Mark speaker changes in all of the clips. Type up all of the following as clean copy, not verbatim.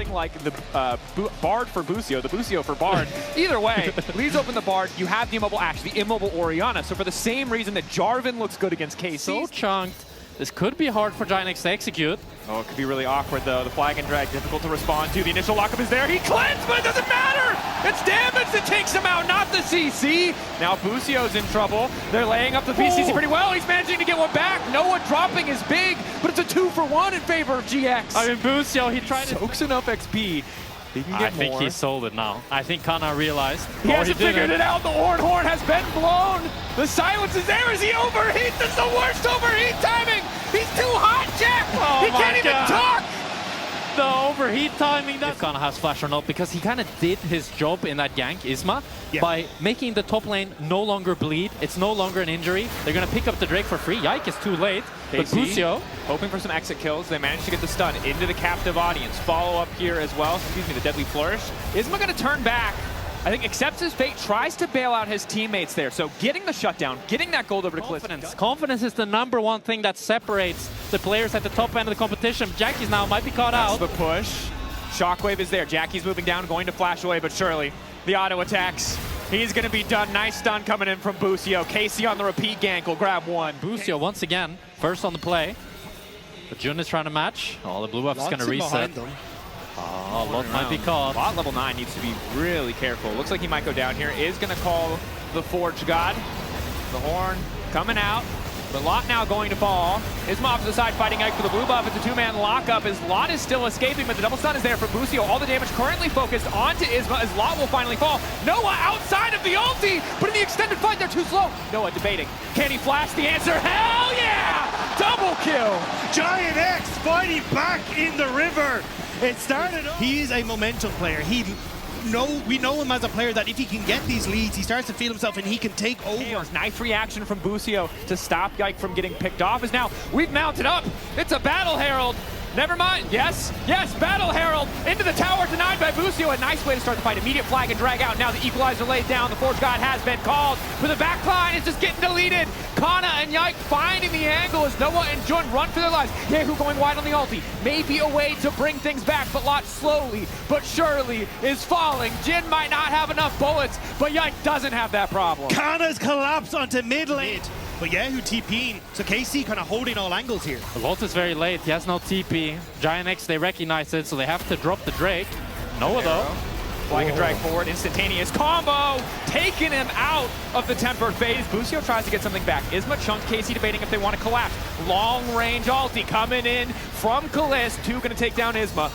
Speaker 1: something like the Bard for Busio, the Busio for Bard. Either way, leaves open the Bard. You have the immobile Ashe, the immobile Orianna. So for the same reason that Jarvan looks good against KC.
Speaker 2: So chunked. This could be hard for GIANTX to execute.
Speaker 1: Oh, it could be really awkward though. The flag and drag, difficult to respond to. The initial lockup is there. He cleansed, but it doesn't matter! It's damage that takes him out, not the CC. Now Busio's in trouble. They're laying up the BCC pretty well. He's managing to get one back. Noah dropping is big, but it's a 2-for-1 in favor of GX.
Speaker 2: I mean, Busio, he tried
Speaker 1: soaks enough XP. He can get
Speaker 2: I think he sold it now. I think Kana realized.
Speaker 1: He hasn't figured it out. The horn has been blown. The silence is there as he overheats. That's the worst overheat timing. He's too hot, Jack.
Speaker 2: Oh,
Speaker 1: he can't even talk.
Speaker 2: The overheat timing. If Kana has flash or not, because he kind of did his job in that gank, Isma, by making the top lane no longer bleed. It's no longer an injury. They're going to pick up the Drake for free. Yike is too late. But Busio,
Speaker 1: hoping for some exit kills. They managed to get the stun into the captive audience. Follow up here as well. Excuse me, the deadly flourish. Isma going to turn back. I think accepts his fate, tries to bail out his teammates there. So getting the shutdown, getting that gold over to Confidence.
Speaker 2: Confidence is the #1 thing that separates the players at the top end of the competition. Jackie's now might be caught out.
Speaker 1: The push. Shockwave is there. Jackie's moving down, going to flash away, but surely the auto attacks. He's going to be done. Nice stun coming in from Busio. KC on the repeat gank will grab one.
Speaker 2: Busio once again, first on the play. But Jun is trying to match. Oh, the blue buff is going to reset. Oh, Lot might be caught.
Speaker 1: Lot level 9 needs to be really careful. Looks like he might go down here. Is going to call the Forge God. The horn coming out. But Lot now going to fall. Isma off to the side fighting Ike for the blue buff. It's a 2-man lockup as Lot is still escaping, but the double stun is there for Busio. All the damage currently focused onto Isma as Lot will finally fall. Noah outside of the ulti, but in the extended fight they're too slow. Noah debating. Can he flash? The answer, hell yeah! Double kill!
Speaker 3: GIANTX fighting back in the river. It started off. He is a momentum player. We know him as a player that if he can get these leads, he starts to feel himself and he can take over.
Speaker 1: Nice reaction from Busio to stop Yike from getting picked off. As now we've mounted up. It's a Battle Herald. Never mind. Yes, Battle Herald into the tower, denied by Busio. A nice way to start the fight. Immediate flag and drag out. Now the equalizer laid down. The Forge God has been called. But the back line is just getting deleted. Kana and Yike finding the angle as Noah and Jun run for their lives. Yehu going wide on the ulti. Maybe a way to bring things back, but Lot slowly but surely is falling. Jin might not have enough bullets, but Yike doesn't have that problem.
Speaker 3: Kana's collapse onto mid lane. But Yehu TPing, so KC kind of holding all angles here.
Speaker 2: Lot is very late, he has no TP. GIANTX, they recognize it, so they have to drop the Drake. Noah though.
Speaker 1: Flag and drag forward, instantaneous combo, taking him out of the tempered phase. Busio tries to get something back. Isma chunk, KC debating if they want to collapse. Long range ulti coming in from Kalist. 2 going to take down Isma.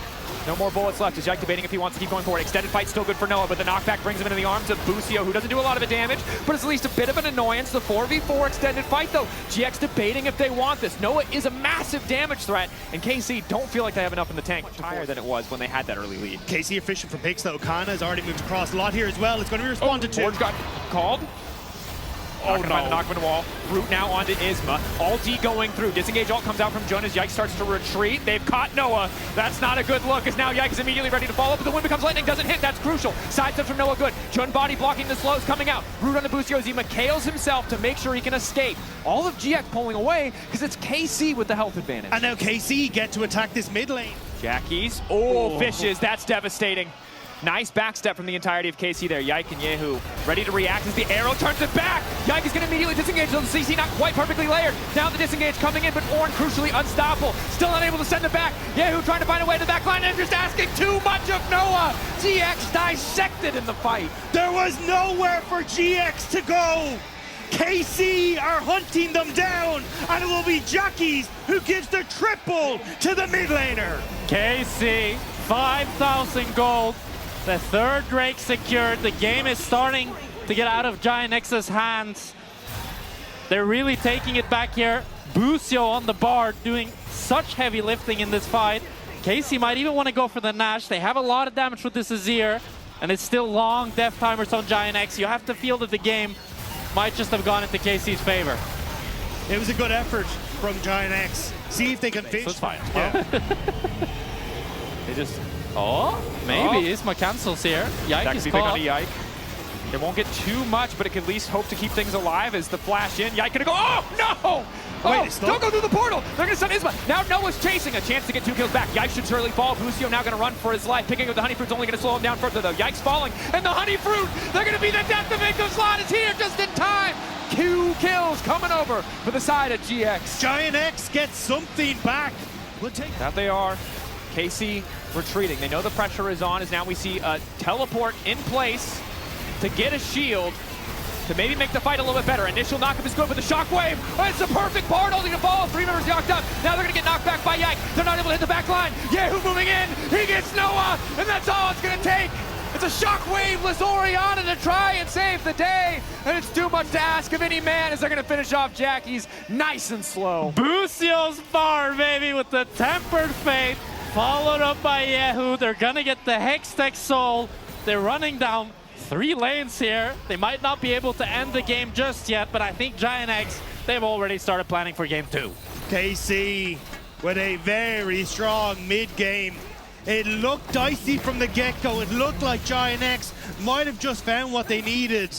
Speaker 1: No more bullets left. Is Jack debating if he wants to keep going forward. Extended fight still good for Noah, but the knockback brings him into the arms of Busio, who doesn't do a lot of damage, but it's at least a bit of an annoyance. The 4v4 extended fight, though. GX debating if they want this. Noah is a massive damage threat, and KC don't feel like they have enough in the tank. Much higher than it was when they had that early lead.
Speaker 3: KC efficient for picks, though. Kana has already moved across. Lot here as well. It's going to be responded to.
Speaker 1: Forge got called. Oh, no. The knockman wall. Root now onto Isma. Ulti going through. Disengage ult comes out from Jun as Yike starts to retreat. They've caught Noah. That's not a good look as now Yike is immediately ready to follow up, but the wind becomes lightning. Doesn't hit. That's crucial. Sidestep from Noah good. Jun body blocking the slows coming out. Root on the Busio as he McHale's himself to make sure he can escape. All of GX pulling away because it's KC with the health advantage.
Speaker 3: And now KC get to attack this mid lane.
Speaker 1: Jackie's. Oh, fishes. That's devastating. Nice backstep from the entirety of KC there. Yike and Yehu ready to react as the arrow turns it back. Yike is going to immediately disengage, though the CC not quite perfectly layered. Now the disengage coming in, but Ornn crucially unstoppable. Still unable to send it back. Yehu trying to find a way to the back line and just asking too much of Noah. GX dissected in the fight.
Speaker 3: There was nowhere for GX to go. KC are hunting them down, and it will be Jackies who gives the triple to the mid laner.
Speaker 2: KC, 5,000 gold. The third Drake secured. The game is starting to get out of GIANTX's hands. They're really taking it back here. Busio on the Bard doing such heavy lifting in this fight. KC might even want to go for the Nash. They have a lot of damage with this Azir, and it's still long death timers on GIANTX. You have to feel that the game might just have gone into KC's favor.
Speaker 3: It was a good effort from GIANTX. See if they can finish.
Speaker 2: It's fine.
Speaker 3: Yeah.
Speaker 1: They just...
Speaker 2: Oh, maybe Isma cancels here. Yike is caught.
Speaker 1: Yike. It won't get too much, but it can at least hope to keep things alive as the flash in. Yike gonna go, oh no!
Speaker 3: Wait, it's
Speaker 1: don't go through the portal. They're going to send Isma. Now Noah's chasing. A chance to get 2 kills back. Yikes should surely fall. Busio now going to run for his life. Picking up the Honey Fruit's only going to slow him down further, though. Yikes falling. And the Honey Fruit, they're going to be the death of Income Slot is here just in time. 2 kills coming over for the side of GX.
Speaker 3: GIANTX gets something back. We'll take
Speaker 1: That they are. KC retreating. They know the pressure is on, as now we see a teleport in place to get a shield to maybe make the fight a little bit better. Initial knockup is good, but the shockwave, it's a perfect part holding the ball. 3 members knocked up. Now they're going to get knocked back by Yike. They're not able to hit the back line. Yahoo moving in. He gets Noah, and that's all it's going to take. It's a shockwave-less Oriana to try and save the day, and it's too much to ask of any man as they're going to finish off Jackie's nice and slow.
Speaker 2: Busio's bar, baby, with the Tempered Fate, followed up by Yahoo. They're gonna get the Hextech Soul. They're running down 3 lanes here. They might not be able to end the game just yet, but I think GIANTX, they've already started planning for game 2.
Speaker 3: KC with a very strong mid-game. It looked dicey from the get-go. It looked like GIANTX might have just found what they needed.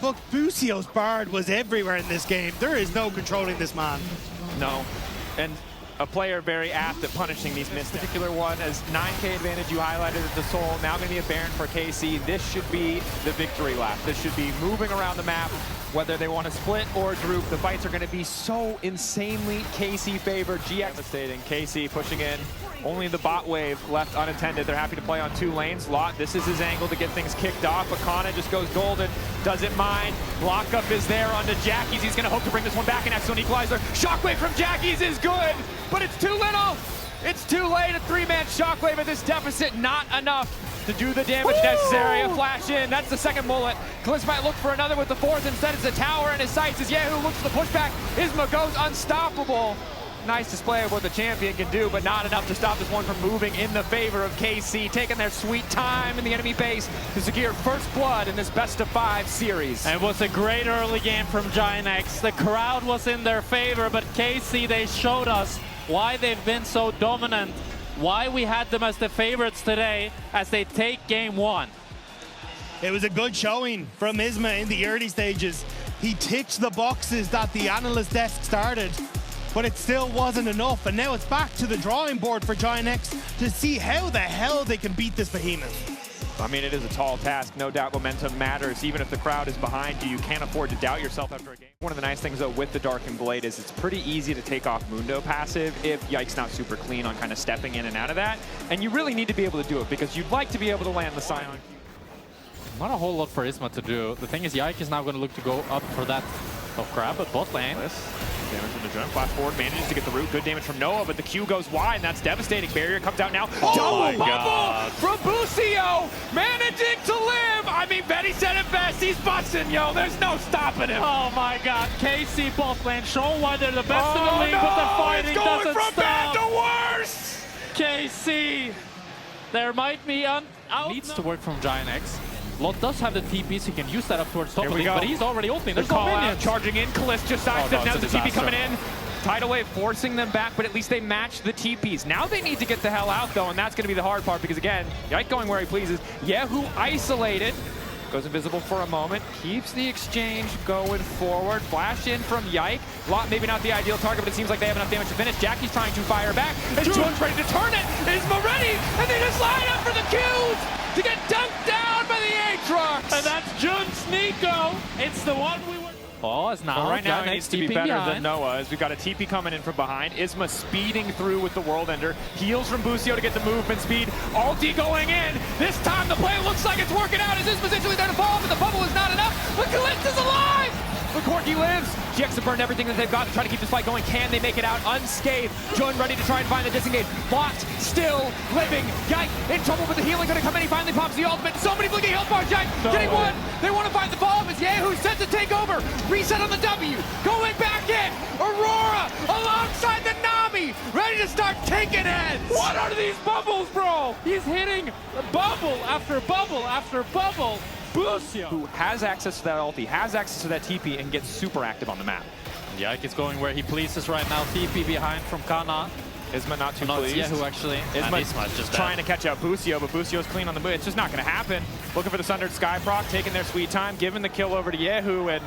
Speaker 3: But Busio's Bard was everywhere in this game. There is no controlling this man.
Speaker 1: No, and a player very apt at punishing these misses. Particular one as 9K advantage you highlighted at the Soul, now going to be a Baron for KC. This should be the victory lap. This should be moving around the map, whether they want to split or group. The fights are going to be so insanely KC favored. GX devastating. KC pushing in. Only the bot wave left unattended. They're happy to play on 2 lanes. Lot, this is his angle to get things kicked off, but Kana just goes golden. Doesn't mind. Lockup is there onto Jackie's. He's going to hope to bring this one back. An excellent equalizer. Shockwave from Jackie's is good, but it's too little. It's too late. A 3-man shockwave at this deficit. Not enough to do the damage necessary. A flash in. That's the 2nd bullet. Kliss might look for another with the 4th. Instead, it's a tower in his sights as Yahoo looks for the pushback. Isma goes unstoppable. Nice display of what the champion can do, but not enough to stop this one from moving in the favor of KC, taking their sweet time in the enemy base to secure first blood in this best-of-5 series.
Speaker 2: And it was a great early game from GIANTX. The crowd was in their favor, but KC, they showed us why they've been so dominant, why we had them as the favorites today as they take game 1.
Speaker 3: It was a good showing from Isma in the early stages. He ticked the boxes that the analyst desk started, but it still wasn't enough. And now it's back to the drawing board for GIANTX to see how the hell they can beat this behemoth.
Speaker 1: I mean, it is a tall task. No doubt momentum matters. Even if the crowd is behind you, you can't afford to doubt yourself after a game. One of the nice things, though, with the Darkened Blade is it's pretty easy to take off Mundo passive if Yike's not super clean on kind of stepping in and out of that. And you really need to be able to do it because you'd like to be able to land the Scion.
Speaker 2: Not a whole lot for Isma to do. The thing is, Yike is now going to look to go up for that grab at bot lane.
Speaker 1: Damage from the jump. Flash forward, manages to get the root. Good damage from Noah, but the Q goes wide, and that's devastating. Barrier comes out now. Double bubble from Busio, managing to live. I mean, Betty said it best. He's busting, yo. There's no stopping him.
Speaker 2: Oh my God, KC bot lane, showing why they're the best in the league, but the fighting doesn't stop.
Speaker 1: It's going from bad to worse.
Speaker 2: KC, there might be needs to work from GIANTX. Lot does have the TP, so he can use that up towards top of the league, but he's already ulting. There's no minions.
Speaker 1: Charging in, Kliss just sidesteps. Now the TP coming in. Tidal Wave forcing them back, but at least they match the TPs. Now they need to get the hell out, though, and that's going to be the hard part because, again, Yike going where he pleases. Yahoo isolated. Goes invisible for a moment. Keeps the exchange going forward. Flash in from Yike. Lot maybe not the ideal target, but it seems like they have enough damage to finish. Jackie's trying to fire back. And Jun's ready to turn it. Isma ready, and they just line up for the Qs to get dunked down by the Aatrox.
Speaker 2: And that's Jun's Nico. It's the one we were... Oh, it's now.
Speaker 1: Well, right now it needs to be better than
Speaker 2: behind.
Speaker 1: Noah, as we've got a TP coming in from behind. Isma speeding through with the World Ender. Heals from Busio to get the movement speed. Ulti going in. This time the play looks like it's working out as Isma's essentially there to fall, but the bubble is not enough. But Kliss is alive! The Corky lives. GX have burned everything that they've got to try to keep this fight going. Can they make it out unscathed? Jun ready to try and find the disengage. Bot still living. Yike in trouble with the healing. Going to come in. He finally pops the ultimate. So many blinking health bars. Yike getting one. They want to find the bomb as Yahoo set to take over. Reset on the W. Going back in. Aurora alongside the Nami. Ready to start taking heads.
Speaker 2: What are these bubbles, bro? He's hitting bubble after bubble after bubble. Busio,
Speaker 1: who has access to that ulti, has access to that TP, and gets super active on the map.
Speaker 2: Yike is going where he pleases right now. TP behind from Kana.
Speaker 1: Isma not too pleased.
Speaker 2: Yahoo actually.
Speaker 1: Isma's just trying to catch out Busio, but Busio's clean on the move. It's just not going to happen. Looking for the Sundered Sky proc, taking their sweet time, giving the kill over to Yahoo, and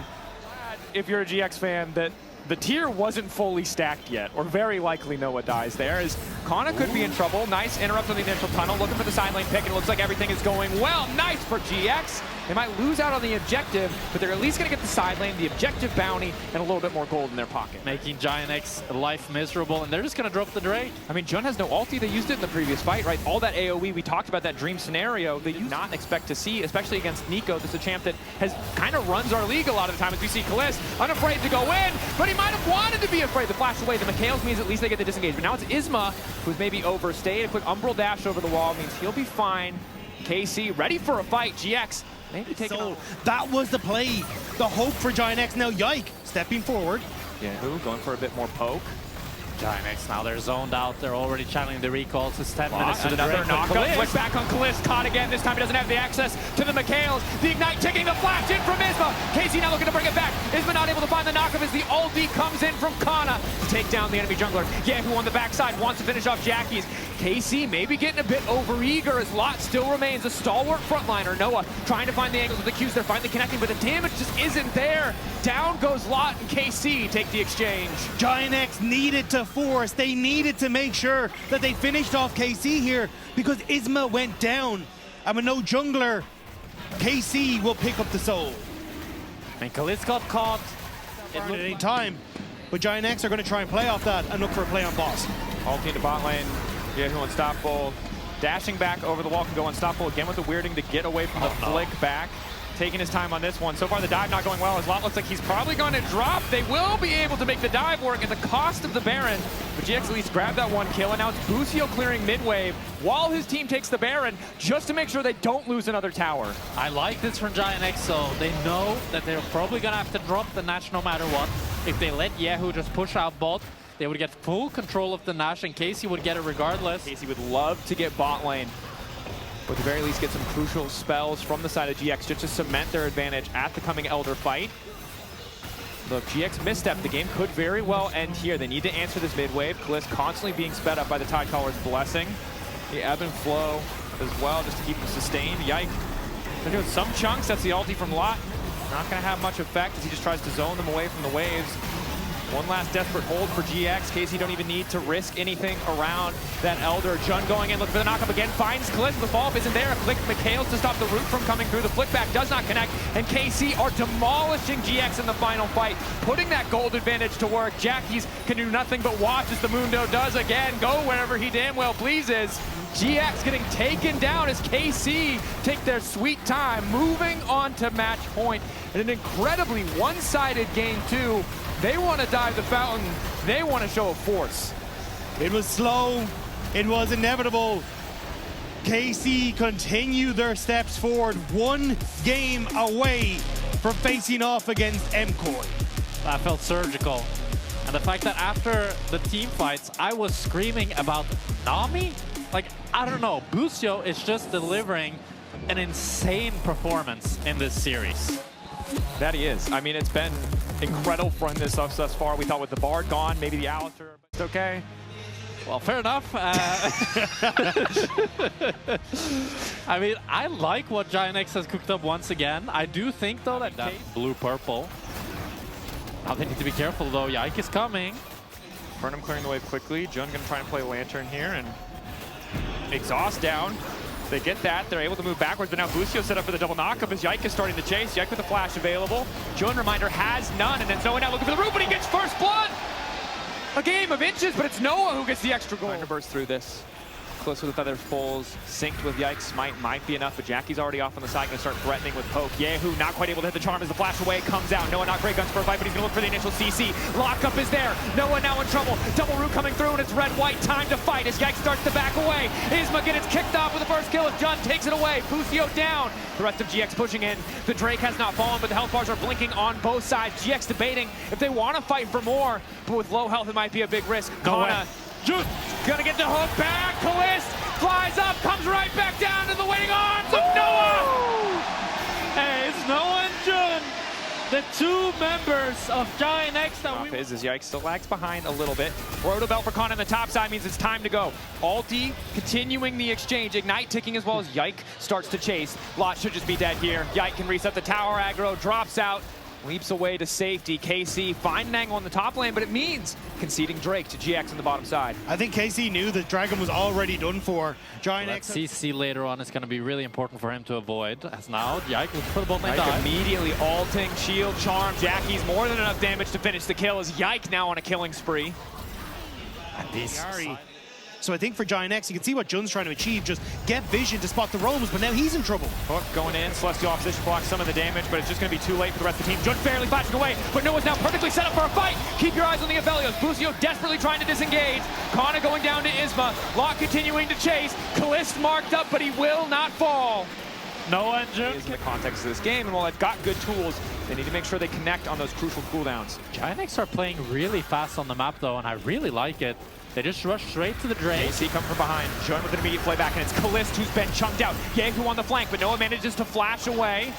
Speaker 1: if you're a GX fan, that the tier wasn't fully stacked yet, or very likely Noah dies there, as Kana could be in trouble. Nice interrupt on the initial tunnel, looking for the side lane pick, and it looks like everything is going well. Nice for GX. They might lose out on the objective, but they're at least going to get the side lane, the objective bounty, and a little bit more gold in their pocket.
Speaker 2: Making GIANTX life miserable, and they're just going to drop the Drake.
Speaker 1: I mean, Jun has no ulti. They used it in the previous fight, right? All that AoE, we talked about that dream scenario, they do not expect to see, especially against Nico. This is a champ that has kind of runs our league a lot of the time, as we see Kalist unafraid to go in, but he might have wanted to be afraid to flash away. The Mikhails means at least they get the disengage, but now it's Isma, who's maybe overstayed. A quick Umbral dash over the wall means he'll be fine. KC ready for a fight. GX maybe taking off.
Speaker 3: That was the play, the hope for GIANTX. Now Yike stepping forward.
Speaker 1: Yeah, going for a bit more poke.
Speaker 2: GIANTX now, they're zoned out. They're already channeling the recalls. It's 10 minutes to the
Speaker 1: another
Speaker 2: Drake.
Speaker 1: knockup. Flick back on Kalist. Caught again. This time he doesn't have the access to the Mikhails. The Ignite taking the flash in from Isma. KC now looking to bring it back. Isma not able to find the knockup as the ulti comes in from Kana to take down the enemy jungler. Yeah, who on the backside wants to finish off Jackie's. KC maybe getting a bit overeager as Lot still remains a stalwart frontliner. Noah trying to find the angles with the Qs. They're finally connecting, but the damage just isn't there. Down goes Lot, and KC take the exchange.
Speaker 3: GIANTX needed to force. They needed to make sure that they finished off KC here because Isma went down. And with no jungler, KC will pick up the soul.
Speaker 2: And Kalist got caught.
Speaker 3: At any time, but GIANTX are going to try and play off that and look for a play on boss.
Speaker 1: Ulti into bot lane. Yeah, who unstoppable. Dashing back over the wall can go unstoppable again with the weirding to get away from the flick back. Taking his time on this one. So far the dive not going well, as Lot looks like he's probably going to drop. They will be able to make the dive work at the cost of the Baron. But GX at least grabbed that one kill, and now it's Busio clearing mid-wave while his team takes the Baron, just to make sure they don't lose another tower.
Speaker 2: I like this from GIANTX, so they know that they're probably going to have to drop the Nash no matter what. If they let Yahoo just push out bot, they would get full control of the Nash, and KC would get it regardless.
Speaker 1: KC would love to get bot lane, or at the very least get some crucial spells from the side of GX just to cement their advantage at the coming Elder fight. Look, GX misstep. The game could very well end here. They need to answer this mid-wave. Kalist constantly being sped up by the Tidecaller's blessing. The ebb and flow as well, just to keep him sustained. Yike. They're doing some chunks. That's the ulti from Lot. Not going to have much effect as he just tries to zone them away from the waves. One last desperate hold for GX. KC don't even need to risk anything around that Elder. Jun going in, looking for the knockup again. Finds Kalist. The follow-up isn't there. Click Mikhails to stop the root from coming through. The flick back does not connect. And KC are demolishing GX in the final fight, putting that gold advantage to work. Jackie's can do nothing but watch as the Mundo does again go wherever he damn well pleases. GX getting taken down as KC take their sweet time, moving on to match point. In an incredibly one-sided game two. They want to dive the fountain. They want to show a force.
Speaker 3: It was slow. It was inevitable. KC continue their steps forward, one game away from facing off against MCoy.
Speaker 2: That felt surgical. And the fact that after the team fights, I was screaming about Nami? Like, I don't know. Busio is just delivering an insane performance in this series.
Speaker 1: That he is. I mean, it's been incredible for him thus far. We thought with the Bard gone, maybe the Alistair, but it's okay.
Speaker 2: Well, fair enough. I mean, I like what GIANTX has cooked up once again. I do think, though, that blue-purple. Now they need to be careful, though. Yike is coming.
Speaker 1: Burnham clearing the wave quickly. Jun going to try and play Lantern here, and exhaust down. They get that. They're able to move backwards, but now Busio set up for the double knockup as Yike is starting to chase. Yike with a flash available. Jun, reminder, has none, and then Zoe now looking for the root, but he gets first blood! A game of inches, but it's Noah who gets the extra goal. Trying to burst through this. Close with other fulls, synced with Yike's smite might be enough, but Jackie's already off on the side, going to start threatening with poke. Yahoo not quite able to hit the charm as the flash away comes out. Noah not great guns for a fight, but he's going to look for the initial CC. Lockup is there. Noah now in trouble. Double root coming through, and it's red-white. Time to fight as Yike starts to back away. Isma gets kicked off with the first kill as Jun takes it away. Busio down. The rest of GX pushing in. The Drake has not fallen, but the health bars are blinking on both sides. GX debating if they want to fight for more, but with low health, it might be a big risk. Kana gonna get the hook back. Kalist flies up, comes right back down to the waiting arms of Noah.
Speaker 2: Hey, it's Noah and Jun, the two members of GIANTX that we...
Speaker 1: Is Yike still lags behind a little bit. Roto Belt for Kana on the top side means it's time to go. Ulti continuing the exchange. Ignite ticking as well as Yike starts to chase. Lot should just be dead here. Yike can reset the tower aggro, drops out. leaps away to safety. KC find an angle on the top lane, but it means conceding Drake to GX on the bottom side.
Speaker 3: I think KC knew that Dragon was already done for.
Speaker 2: That CC later on is going to be really important for him to avoid. As now, Yike looks for the bot lane dive.
Speaker 1: Immediately alting, shield, charm. Jackie's more than enough damage to finish the kill as Yike now on a killing spree.
Speaker 3: And this So I think for GIANTX, you can see what Jun's trying to achieve, just get vision to spot the roams, but now he's in trouble.
Speaker 1: Hook going in, Celestial opposition blocks some of the damage, but it's just going to be too late for the rest of the team. Jun barely flashing away, but Noah's now perfectly set up for a fight. Keep your eyes on the Aphelios. Busio desperately trying to disengage. Kana going down to Isma. Lot continuing to chase. Kalist marked up, but he will not fall.
Speaker 2: Noah and Jun.
Speaker 1: In the context of this game, and while they've got good tools, they need to make sure they connect on those crucial cooldowns.
Speaker 2: GIANTX are playing really fast on the map though, and I really like it. They just rush straight to the Drake.
Speaker 1: KC coming from behind. Jun with an immediate playback, and it's Kalist who's been chunked out. Yehu on the flank, but Noah manages to flash away.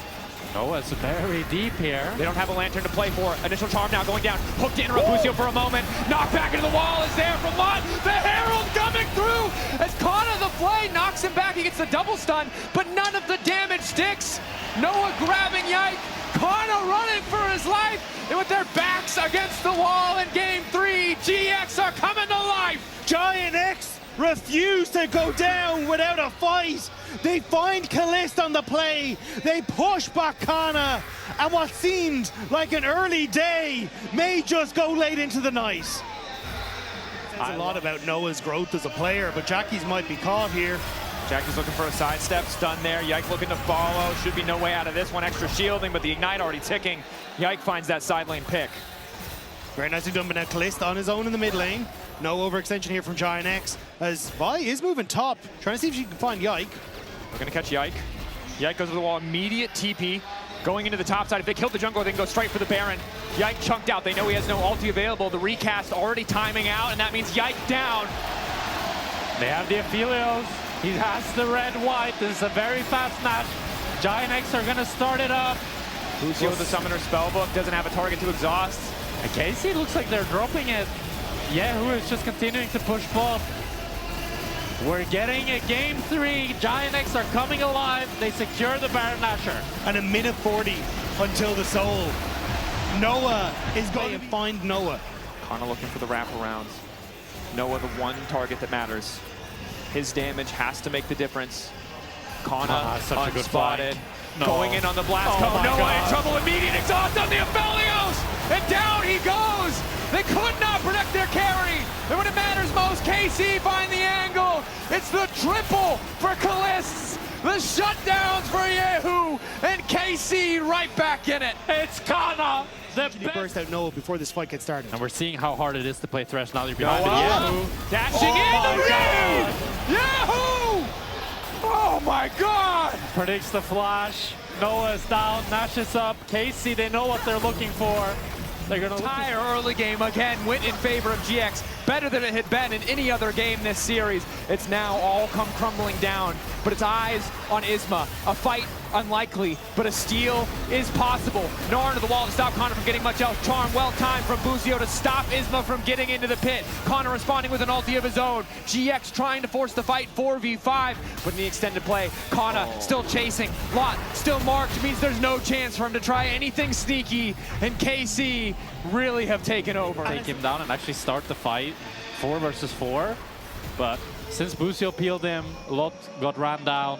Speaker 2: Noah's very deep here.
Speaker 1: They don't have a lantern to play for. Initial charm now going down. Hook to interrupt Busio for a moment. Knock back into the wall is there from Lot. The Herald coming through as Kana the Flay knocks him back. He gets the double stun, but none of the damage sticks. Noah grabbing Yike. Kana running for his life. And with their backs against the wall in game 3, GX are coming to life.
Speaker 3: GIANTX refuse to go down without a fight. They find Kalist on the play. They push back Kana. And what seemed like an early day may just go late into the night. Says a lot about Noah's growth as a player, but Jackie's might be caught here.
Speaker 1: Jackie's looking for a sidestep, stun there. Yike looking to follow. Should be no way out of this one. Extra shielding, but the Ignite already ticking. Yike finds that side lane pick.
Speaker 3: Very nicely done, but now Kalist on his own in the mid lane. No overextension here from GIANTX as Vi is moving top, trying to see if she can find Yike.
Speaker 1: We're gonna catch Yike. Yike goes to the wall, immediate TP. Going into the top side. If they kill the jungler, they can go straight for the Baron. Yike chunked out. They know he has no ulti available. The recast already timing out, and that means Yike down.
Speaker 2: They have the Aphelios. He has the red-white. This is a very fast match. GIANTX are gonna start it up.
Speaker 1: Busio with the Summoner Spellbook doesn't have a target to exhaust.
Speaker 2: And KC looks like they're dropping it. Yehu is just continuing to push bot. We're getting a game 3. GIANTX are coming alive. They secure the Baron Nashor.
Speaker 3: And a minute 40 until the soul. Noah is going to find Noah.
Speaker 1: Kana looking for the wraparounds. Noah the one target that matters. His damage has to make the difference. Kana
Speaker 2: such a good
Speaker 1: unspotted.
Speaker 2: No.
Speaker 1: Going in on the blast
Speaker 2: Oh
Speaker 1: cone.
Speaker 2: my
Speaker 1: Noah
Speaker 2: God.
Speaker 1: in trouble. Immediate exhaust on the Aphelios. And down he goes. They could not protect their carry. And when it matters most, KC find the angle. It's the triple for Kalist. The shutdowns for Yehu. And KC right back in it.
Speaker 2: It's Kana.
Speaker 3: They burst out Noah before this fight gets started.
Speaker 2: And we're seeing how hard it is to play Thresh now. They're behind the
Speaker 1: Yehu
Speaker 2: Yehu.
Speaker 1: dashing in the read. Yehu! Oh my God!
Speaker 2: Predicts the flash. Noah is down. Nash is up. KC, they know what they're looking for. They're going to
Speaker 1: Entire early game again went in favor of GX. Better than it had been in any other game this series. It's now all come crumbling down, but it's eyes on Isma. A fight unlikely, but a steal is possible. Nor into the wall to stop Connor from getting much else. Charm well timed from Busio to stop Isma from getting into the pit. Connor responding with an ulti of his own. GX trying to force the fight 4v5, but in the extended play, Kana still chasing. Lot still marked, means there's no chance for him to try anything sneaky, and KC really have taken over.
Speaker 2: take him down and actually start the fight 4 versus 4. But since Busio peeled him, Lot got ran down.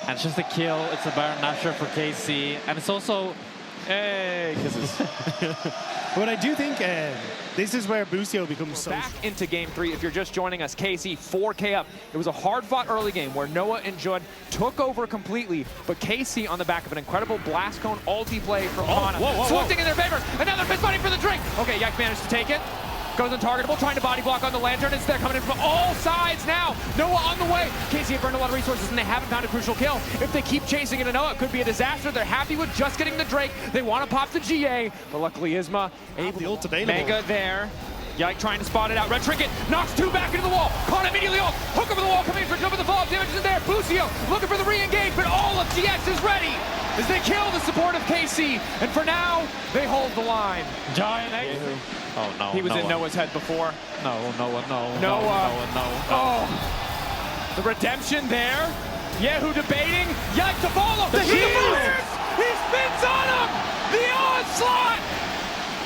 Speaker 2: And it's just a kill. It's a Baron Nashor for KC. And it's also...
Speaker 1: Hey, kisses.
Speaker 3: But I do think this is where Busio becomes so...
Speaker 1: Back into game 3, if you're just joining us, KC 4K up. It was a hard-fought early game where Noah and Jun took over completely, but KC on the back of an incredible blast cone ulti play from Kana. Swifting in their favor, another fist fighting for the drink. Okay, Yike managed to take it. Goes untargetable, trying to body block on the lantern. It's there coming in from all sides now. Noah on the way. KC have burned a lot of resources and they haven't found a crucial kill. If they keep chasing into Noah, it could be a disaster. They're happy with just getting the Drake. They want to pop the GA, but luckily Isma able
Speaker 3: the ult available.
Speaker 1: Mega there. Yike trying to spot it out. Red Trinket knocks 2 back into the wall. Caught immediately ult. Hook over the wall, coming in for jump of the fall. Damage is there. Busio looking for the re-engage, but all of GX is ready as they kill the support of KC. And for now, they hold the line.
Speaker 2: GIANTX. Oh no.
Speaker 1: He was
Speaker 2: Noah.
Speaker 1: in Noah's head before.
Speaker 2: No, Noah, no.
Speaker 1: Noah.
Speaker 2: No.
Speaker 1: Oh, the redemption there. Yehu debating. Yikes, the ball off the shield. He spins on him. The onslaught.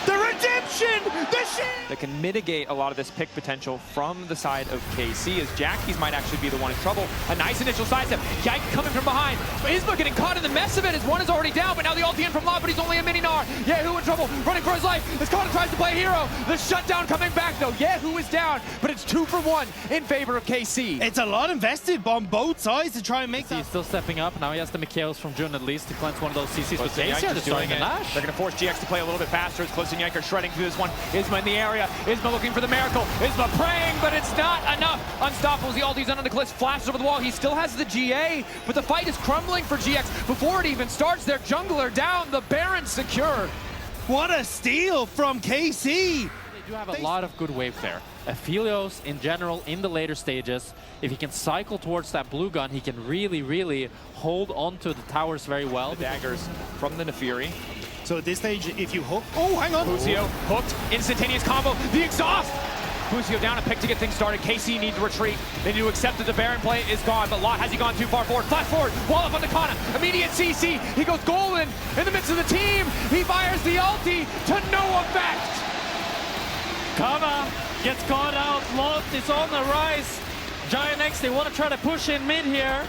Speaker 3: The redemption. The shield.
Speaker 1: That can mitigate a lot of this pick potential from the side of KC, as Jackies might actually be the one in trouble. A nice initial sidestep. Yike coming from behind. Isma getting caught in the mess of it as one is already down, but now the ulti in from Law, but he's only a mini-gnar. Yehu in trouble, running for his life. As Connor tries to play hero. The shutdown coming back though. Yehu is down, but it's 2 for 1 in favor of KC.
Speaker 3: It's a lot invested on both sides to try and make that.
Speaker 2: He's still stepping up. Now he has the Mikhails from June at least to cleanse one of those CCs. But
Speaker 1: KC
Speaker 2: KC are
Speaker 1: just
Speaker 2: destroying
Speaker 1: doing
Speaker 2: the
Speaker 1: it.
Speaker 2: Nash.
Speaker 1: They're going to force GX to play a little bit faster. As Close and Yike are shredding through this one. Isma in the area. Isma looking for the miracle. Isma praying, but it's not enough. Unstoppable. The ulti's under the cliff, flashes over the wall. He still has the GA, but the fight is crumbling for GX before it even starts. Their jungler down. The Baron secured.
Speaker 3: What a steal from KC.
Speaker 2: They do have a lot of good wave there. Aphelios in general in the later stages, if he can cycle towards that blue gun, he can really hold onto the towers very well.
Speaker 1: The daggers from the Nefiri.
Speaker 3: So at this stage, if you hook... Oh, hang on.
Speaker 1: Busio hooked, instantaneous combo, the exhaust! Busio down a pick to get things started. KC need to retreat. They need to accept that the Baron play is gone, but Lot, has he gone too far forward? Flash forward, wall up on the Kana, immediate CC. He goes golden in the midst of the team. He fires the ulti to no effect.
Speaker 2: Kana gets caught out, Lot is on the rise. GIANTX, they want to try to push in mid here.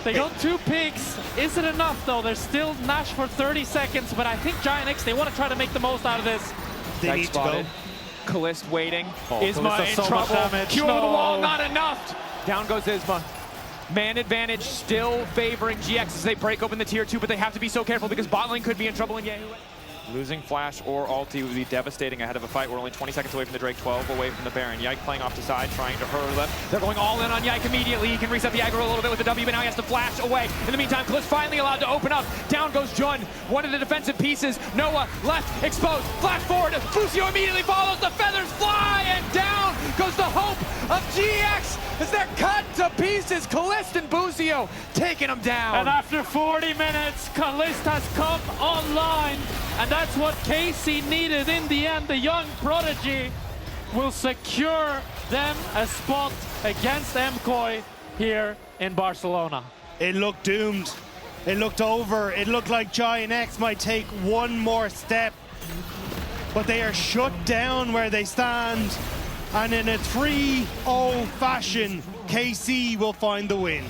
Speaker 2: They got 2 picks. Is it enough though? There's still Nash for 30 seconds, but I think GIANTX, they want to try to make the most out of this.
Speaker 3: They need to go.
Speaker 1: Kalist waiting.
Speaker 2: Oh,
Speaker 1: Isma in
Speaker 2: so
Speaker 1: trouble. Q over the wall,
Speaker 2: No.
Speaker 1: not enough. Down goes Isma. Man advantage still favoring GX as they break open the tier 2, but they have to be so careful because bot lane could be in trouble in Yehu. Losing Flash or ulti would be devastating ahead of a fight. We're only 20 seconds away from the Drake, 12 away from the Baron. Yike playing off the side, trying to hurl them. They're going all in on Yike immediately. He can reset the aggro a little bit with the W, but now he has to flash away. In the meantime, Cliff's finally allowed to open up. Down goes Jun, one of the defensive pieces. Noah left, exposed, flash forward. Busio immediately follows, the feathers fly, and down goes the hope of GX as they're cut to pieces. Kalist and Busio taking them down.
Speaker 2: And after 40 minutes, Kalist has come online. And that's what KC needed in the end. The young prodigy will secure them a spot against MCOY here in Barcelona.
Speaker 3: It looked doomed. It looked over. It looked like GIANTX might take one more step. But they are shut down where they stand. And in a 3-0 fashion, KC will find the win.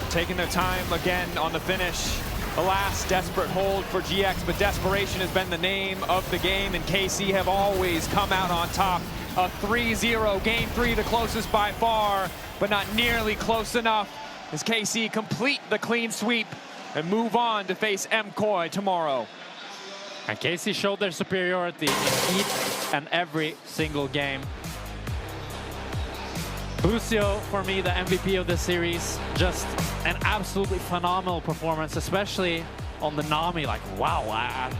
Speaker 1: Taking their time again on the finish. The last desperate hold for GX, but desperation has been the name of the game, and KC have always come out on top. A 3-0, game 3 the closest by far, but not nearly close enough as KC complete the clean sweep and move on to face MCOY tomorrow.
Speaker 2: And KC showed their superiority in each and every single game. Busio, for me, the MVP of this series. Just an absolutely phenomenal performance, especially on the Nami. Like, wow, I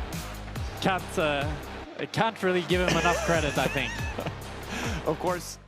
Speaker 2: can't really give him enough credit, I think.
Speaker 1: Of course.